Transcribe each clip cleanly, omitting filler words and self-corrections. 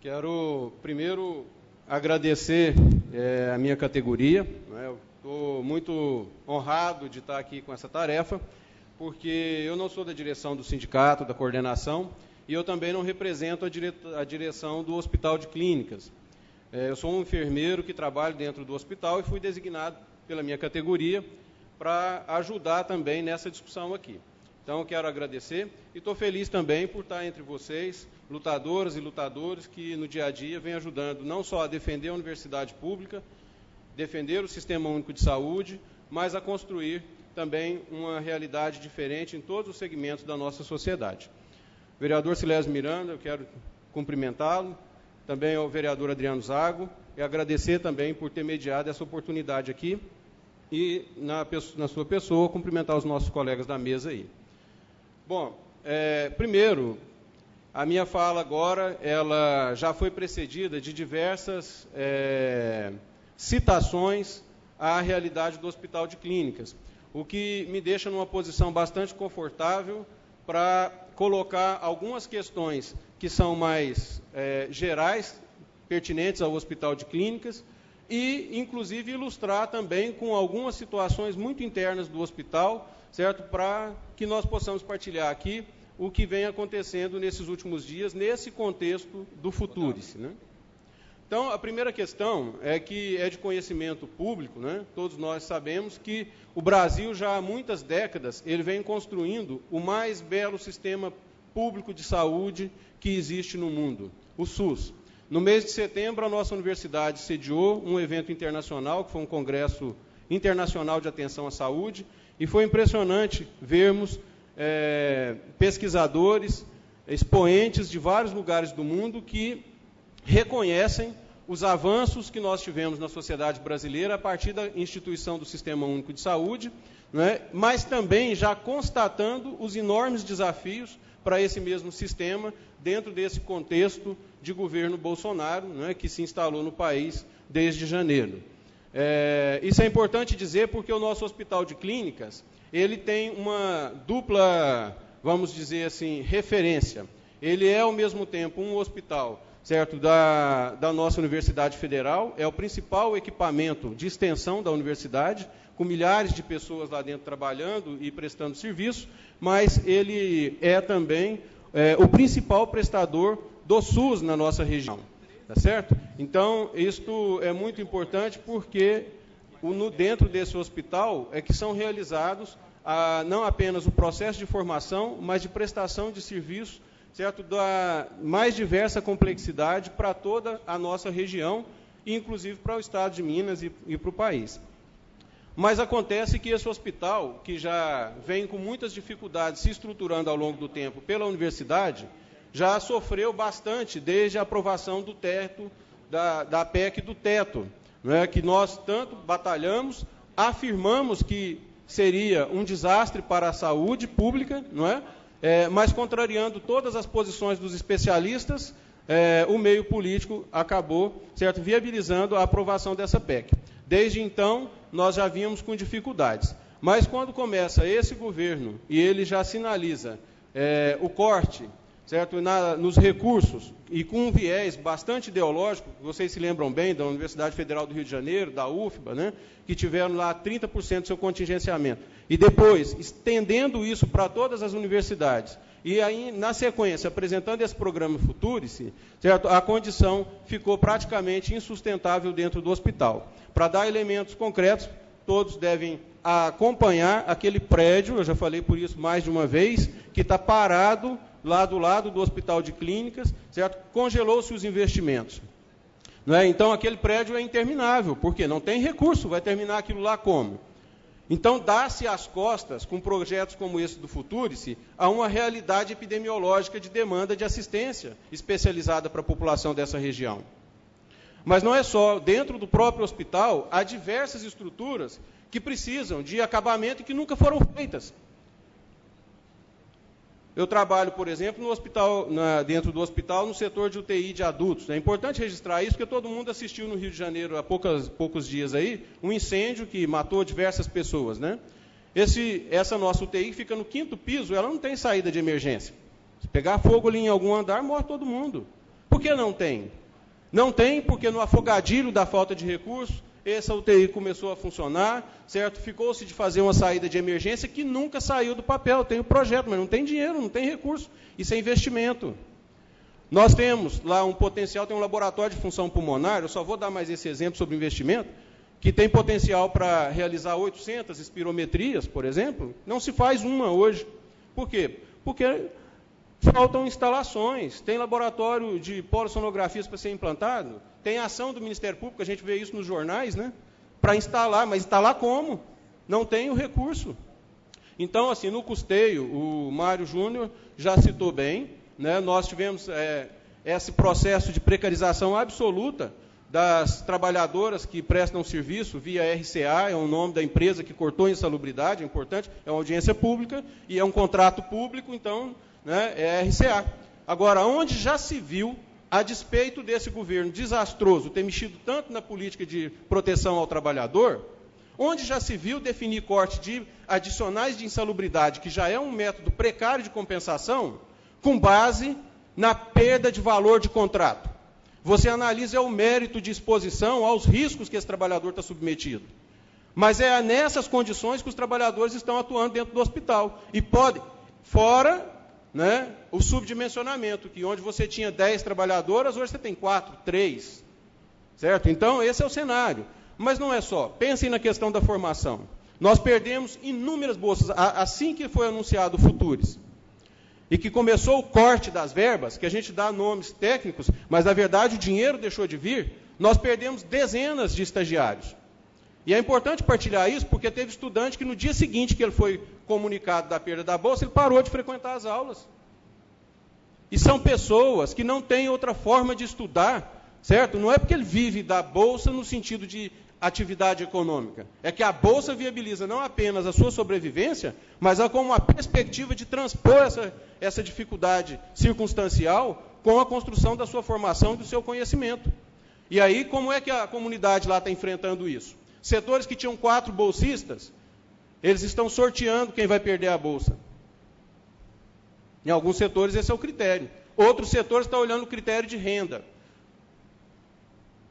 Quero primeiro agradecer a minha categoria, né? Eu estou muito honrado de estar aqui com essa tarefa, porque eu não sou da direção do sindicato, da coordenação, e eu também não represento a direção do Hospital de Clínicas. Eu sou um enfermeiro que trabalha dentro do hospital e fui designado pela minha categoria para ajudar também nessa discussão aqui. Então, eu quero agradecer e estou feliz também por estar entre vocês, lutadoras e lutadores que no dia a dia vêm ajudando não só a defender a universidade pública, defender o Sistema Único de Saúde, mas a construir também uma realidade diferente em todos os segmentos da nossa sociedade. Vereador Silésio Miranda, eu quero cumprimentá-lo, também ao vereador Adriano Zago, e agradecer também por ter mediado essa oportunidade aqui, e na sua pessoa, cumprimentar os nossos colegas da mesa aí. Bom, primeiro, a minha fala agora, ela já foi precedida de diversas citações à realidade do Hospital de Clínicas, o que me deixa numa posição bastante confortável para colocar algumas questões que são mais gerais, pertinentes ao Hospital de Clínicas, e, inclusive, ilustrar também com algumas situações muito internas do hospital, certo? Para que nós possamos partilhar aqui o que vem acontecendo nesses últimos dias, nesse contexto do Futurice, né? Então, a primeira questão é que é de conhecimento público, né? Todos nós sabemos que o Brasil, já há muitas décadas, ele vem construindo o mais belo sistema público de saúde que existe no mundo, o SUS. No mês de setembro, a nossa universidade sediou um evento internacional, que foi um congresso internacional de atenção à saúde, e foi impressionante vermos pesquisadores, expoentes de vários lugares do mundo que reconhecem os avanços que nós tivemos na sociedade brasileira a partir da instituição do Sistema Único de Saúde, né, mas também já constatando os enormes desafios para esse mesmo sistema dentro desse contexto de governo Bolsonaro, né, que se instalou no país desde janeiro. Isso é importante dizer porque o nosso Hospital de Clínicas, ele tem uma dupla, vamos dizer assim, referência. Ele é, ao mesmo tempo, um hospital, certo, da nossa Universidade Federal, é o principal equipamento de extensão da universidade, com milhares de pessoas lá dentro trabalhando e prestando serviço, mas ele é também o principal prestador do SUS na nossa região, tá certo? Então, isto é muito importante porque dentro desse hospital é que são realizados não apenas o processo de formação, mas de prestação de serviços, certo, da mais diversa complexidade para toda a nossa região, inclusive para o estado de Minas e para o país. Mas acontece que esse hospital, que já vem com muitas dificuldades se estruturando ao longo do tempo pela universidade, já sofreu bastante desde a aprovação do teto, da PEC do teto, né, que nós tanto batalhamos, afirmamos que seria um desastre para a saúde pública, não é? Mas contrariando todas as posições dos especialistas, o meio político acabou, certo, viabilizando a aprovação dessa PEC. Desde então, nós já vínhamos com dificuldades. Mas quando começa esse governo e ele já sinaliza o corte, certo, nos recursos, e com um viés bastante ideológico, vocês se lembram bem da Universidade Federal do Rio de Janeiro, da UFBA, né, que tiveram lá 30% do seu contingenciamento, e depois estendendo isso para todas as universidades, e aí, na sequência, apresentando esse programa Futurice, certo, a condição ficou praticamente insustentável dentro do hospital. Para dar elementos concretos, todos devem acompanhar aquele prédio, eu já falei por isso mais de uma vez, que está parado lá do lado do Hospital de Clínicas, certo? Congelou-se os investimentos. Não é? Então, aquele prédio é interminável, porque não tem recurso, vai terminar aquilo lá como? Então, dá-se as costas, com projetos como esse do Futurice, a uma realidade epidemiológica de demanda de assistência especializada para a população dessa região. Mas não é só, dentro do próprio hospital, há diversas estruturas que precisam de acabamento e que nunca foram feitas. Eu trabalho, por exemplo, no hospital, dentro do hospital, no setor de UTI de adultos. É importante registrar isso, porque todo mundo assistiu no Rio de Janeiro, há poucos dias aí, um incêndio que matou diversas pessoas, né? Essa nossa UTI fica no 5º piso, ela não tem saída de emergência. Se pegar fogo ali em algum andar, morre todo mundo. Por Por que não tem? Não tem porque no afogadilho da falta de recursos, essa UTI começou a funcionar, certo? Ficou-se de fazer uma saída de emergência que nunca saiu do papel. Tem o projeto, mas não tem dinheiro, não tem recurso. Isso é investimento. Nós temos lá um potencial, tem um laboratório de função pulmonar, eu só vou dar mais esse exemplo sobre investimento, que tem potencial para realizar 800 espirometrias, por exemplo, não se faz uma hoje. Por quê? Porque faltam instalações, tem laboratório de polissonografias para ser implantado, tem ação do Ministério Público, a gente vê isso nos jornais, né, para instalar, mas instalar como? Não tem o recurso. Então, assim, no custeio, o Mário Júnior já citou bem, né, nós tivemos esse processo de precarização absoluta das trabalhadoras que prestam serviço via RCA, é o nome da empresa que cortou a insalubridade, é importante, é uma audiência pública e é um contrato público, então, né, é RCA. Agora, onde já se viu, a despeito desse governo desastroso ter mexido tanto na política de proteção ao trabalhador, onde já se viu definir corte de adicionais de insalubridade, que já é um método precário de compensação, com base na perda de valor de contrato. Você analisa o mérito de exposição aos riscos que esse trabalhador está submetido. Mas é nessas condições que os trabalhadores estão atuando dentro do hospital. E pode, fora, né, o subdimensionamento, que onde você tinha 10 trabalhadoras, hoje você tem 4, 3. Certo? Então, esse é o cenário. Mas não é só. Pensem na questão da formação. Nós perdemos inúmeras bolsas. Assim que foi anunciado o Futures, e que começou o corte das verbas, que a gente dá nomes técnicos, mas, na verdade, o dinheiro deixou de vir, nós perdemos dezenas de estagiários. E é importante partilhar isso, porque teve estudante que, no dia seguinte que ele foi comunicado da perda da bolsa, ele parou de frequentar as aulas. E são pessoas que não têm outra forma de estudar, certo? Não é porque ele vive da bolsa no sentido de atividade econômica. É que a bolsa viabiliza não apenas a sua sobrevivência, mas como uma perspectiva de transpor essa dificuldade circunstancial com a construção da sua formação e do seu conhecimento. E aí, como é que a comunidade lá está enfrentando isso? Setores que tinham 4 bolsistas, eles estão sorteando quem vai perder a bolsa. Em alguns setores esse é o critério. Outros setores estão olhando o critério de renda.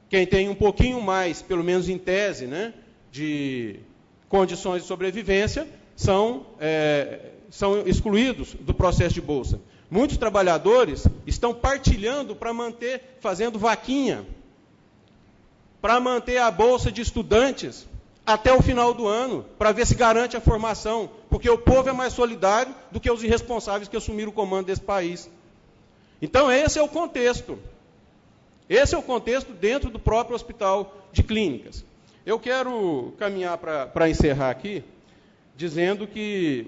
Quem tem um pouquinho mais, pelo menos em tese, né, de condições de sobrevivência, são excluídos do processo de bolsa. Muitos trabalhadores estão partilhando para manter, fazendo vaquinha, para manter a bolsa de estudantes até o final do ano, para ver se garante a formação, porque o povo é mais solidário do que os irresponsáveis que assumiram o comando desse país. Então, esse é o contexto. Esse é o contexto dentro do próprio hospital de clínicas. Eu quero caminhar para encerrar aqui, dizendo que,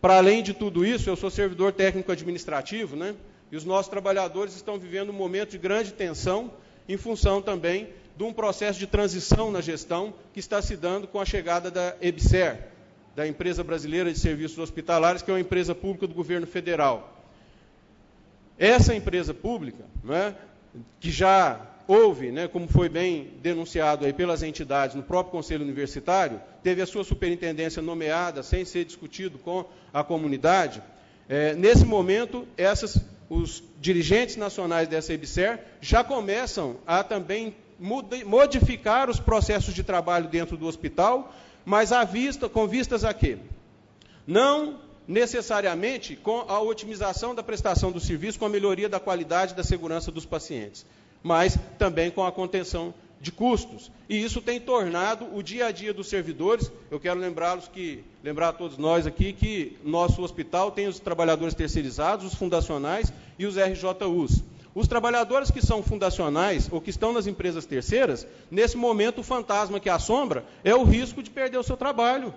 para além de tudo isso, eu sou servidor técnico-administrativo, né? E os nossos trabalhadores estão vivendo um momento de grande tensão, em função também de um processo de transição na gestão que está se dando com a chegada da EBSER, da Empresa Brasileira de Serviços Hospitalares, que é uma empresa pública do governo federal. Essa empresa pública, né, que já houve, né, como foi bem denunciado aí pelas entidades no próprio Conselho Universitário, teve a sua superintendência nomeada sem ser discutido com a comunidade. Nesse momento, os dirigentes nacionais dessa EBSER já começam a também modificar os processos de trabalho dentro do hospital, mas com vistas a quê? Não necessariamente com a otimização da prestação do serviço, com a melhoria da qualidade e da segurança dos pacientes, mas também com a contenção de custos. E isso tem tornado o dia a dia dos servidores. Eu quero lembrar a todos nós aqui que nosso hospital tem os trabalhadores terceirizados, os fundacionais e os RJUs. Os trabalhadores que são fundacionais ou que estão nas empresas terceiras, nesse momento o fantasma que assombra é o risco de perder o seu trabalho.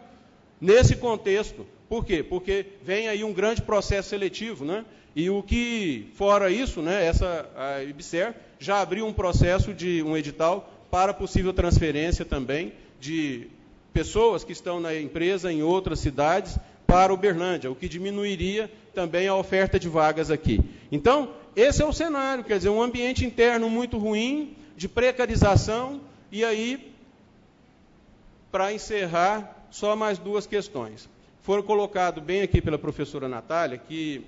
Nesse contexto, por quê? Porque vem aí um grande processo seletivo, né? E o que, fora isso, né, a EBSER já abriu um processo de um edital para possível transferência também de pessoas que estão na empresa em outras cidades para Uberlândia, o que diminuiria também a oferta de vagas aqui. Então, esse é o cenário, quer dizer, um ambiente interno muito ruim, de precarização, e aí, para encerrar, só mais 2 questões. Foram colocado bem aqui pela professora Natália, que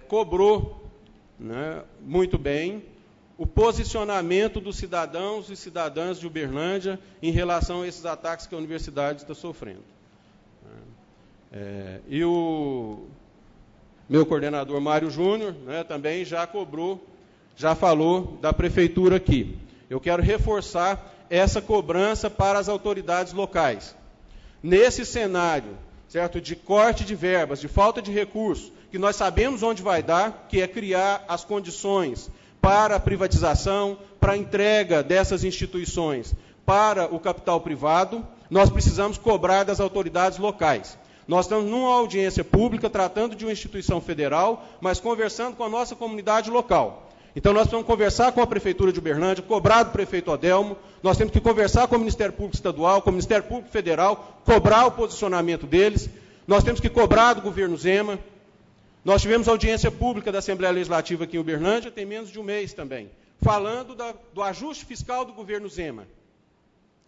cobrou, né, muito bem o posicionamento dos cidadãos e cidadãs de Uberlândia em relação a esses ataques que a universidade está sofrendo. E o meu coordenador Mário Júnior, né, também já falou da prefeitura aqui. Eu quero reforçar essa cobrança para as autoridades locais. Nesse cenário, certo, de corte de verbas, de falta de recursos, que nós sabemos onde vai dar, que é criar as condições para a privatização, para a entrega dessas instituições para o capital privado, nós precisamos cobrar das autoridades locais. Nós estamos numa audiência pública, tratando de uma instituição federal, mas conversando com a nossa comunidade local. Então, nós precisamos conversar com a Prefeitura de Uberlândia, cobrar do prefeito Adelmo, nós temos que conversar com o Ministério Público Estadual, com o Ministério Público Federal, cobrar o posicionamento deles, nós temos que cobrar do governo Zema. Nós tivemos audiência pública da Assembleia Legislativa aqui em Uberlândia, tem menos de um mês também, falando do ajuste fiscal do governo Zema,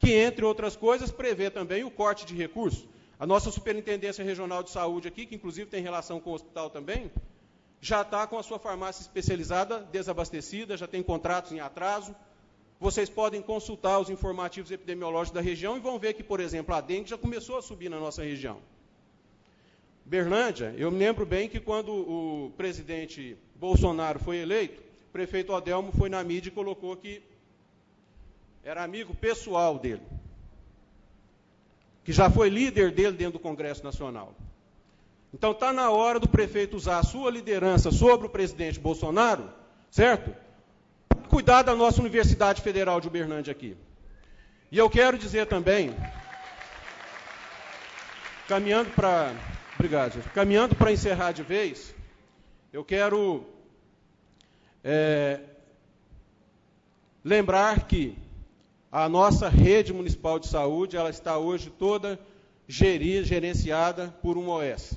que, entre outras coisas, prevê também o corte de recursos. A nossa Superintendência Regional de Saúde aqui, que inclusive tem relação com o hospital também, já está com a sua farmácia especializada desabastecida, já tem contratos em atraso. Vocês podem consultar os informativos epidemiológicos da região e vão ver que, por exemplo, a dengue já começou a subir na nossa região. Uberlândia, eu me lembro bem que quando o presidente Bolsonaro foi eleito, o prefeito Adelmo foi na mídia e colocou que era amigo pessoal dele, que já foi líder dele dentro do Congresso Nacional. Então, está na hora do prefeito usar a sua liderança sobre o presidente Bolsonaro, certo? Para cuidar da nossa Universidade Federal de Uberlândia aqui. E eu quero dizer também, caminhando para encerrar de vez, eu quero lembrar que a nossa rede municipal de saúde, ela está hoje toda gerenciada por uma OS,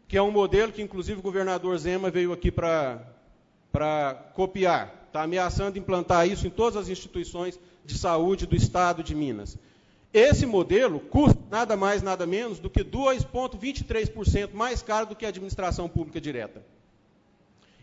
que é um modelo que, inclusive, o governador Zema veio aqui para copiar. Está ameaçando implantar isso em todas as instituições de saúde do Estado de Minas. Esse modelo custa nada mais, nada menos do que 2,23% mais caro do que a administração pública direta.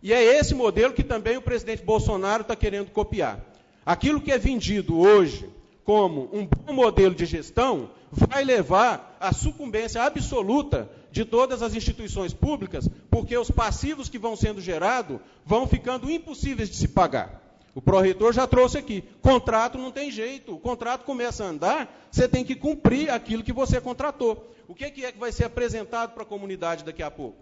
E é esse modelo que também o presidente Bolsonaro está querendo copiar. Aquilo que é vendido hoje como um bom modelo de gestão vai levar à sucumbência absoluta de todas as instituições públicas, porque os passivos que vão sendo gerados vão ficando impossíveis de se pagar. O pró-reitor já trouxe aqui, contrato não tem jeito, o contrato começa a andar, você tem que cumprir aquilo que você contratou. O que é que vai ser apresentado para a comunidade daqui a pouco?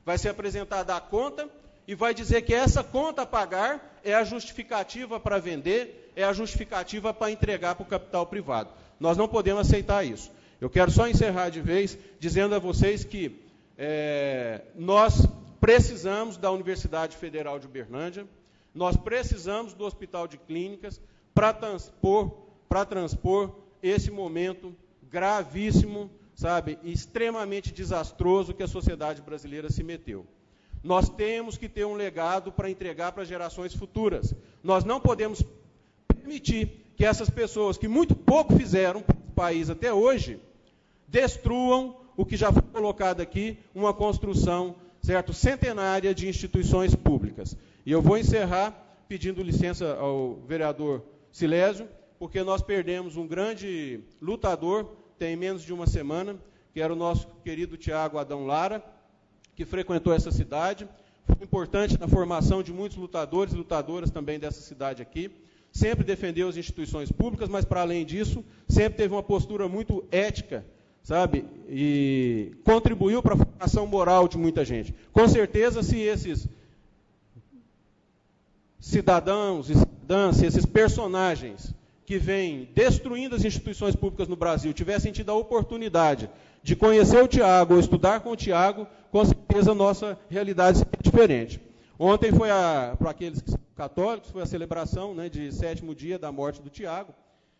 Vai ser apresentada a conta e vai dizer que essa conta a pagar é a justificativa para vender, é a justificativa para entregar para o capital privado. Nós não podemos aceitar isso. Eu quero só encerrar de vez dizendo a vocês que nós precisamos da Universidade Federal de Uberlândia, nós precisamos do Hospital de Clínicas para transpor esse momento gravíssimo, sabe, extremamente desastroso que a sociedade brasileira se meteu. Nós temos que ter um legado para entregar para gerações futuras. Nós não podemos permitir que essas pessoas que muito pouco fizeram para o país até hoje destruam o que já foi colocado aqui, uma construção, certo, centenária de instituições públicas. E eu vou encerrar pedindo licença ao vereador Silésio, porque nós perdemos um grande lutador, tem menos de uma semana, que era o nosso querido Tiago Adão Lara, que frequentou essa cidade, foi importante na formação de muitos lutadores e lutadoras também dessa cidade aqui, sempre defendeu as instituições públicas, mas, para além disso, sempre teve uma postura muito ética, sabe, e contribuiu para a formação moral de muita gente. Com certeza, se esses cidadãos e cidadãs, se esses personagens que vêm destruindo as instituições públicas no Brasil tivessem tido a oportunidade de conhecer o Tiago ou estudar com o Tiago, com certeza a nossa realidade seria diferente. Ontem foi, para aqueles que são católicos, foi a celebração, né, de 7º dia da morte do Tiago,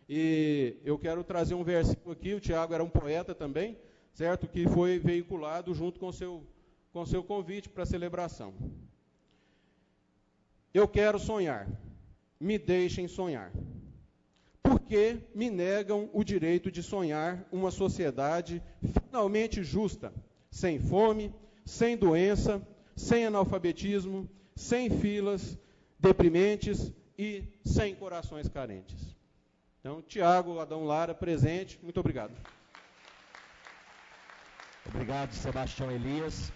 e eu quero trazer um versículo aqui. O Tiago era um poeta também, certo? Que foi veiculado junto com seu convite para a celebração. Eu quero sonhar, me deixem sonhar. Por que me negam o direito de sonhar uma sociedade finalmente justa, sem fome, sem doença, sem analfabetismo, sem filas deprimentes e sem corações carentes. Então, Tiago Adão Lara, presente. Muito obrigado. Obrigado, Sebastião Elias.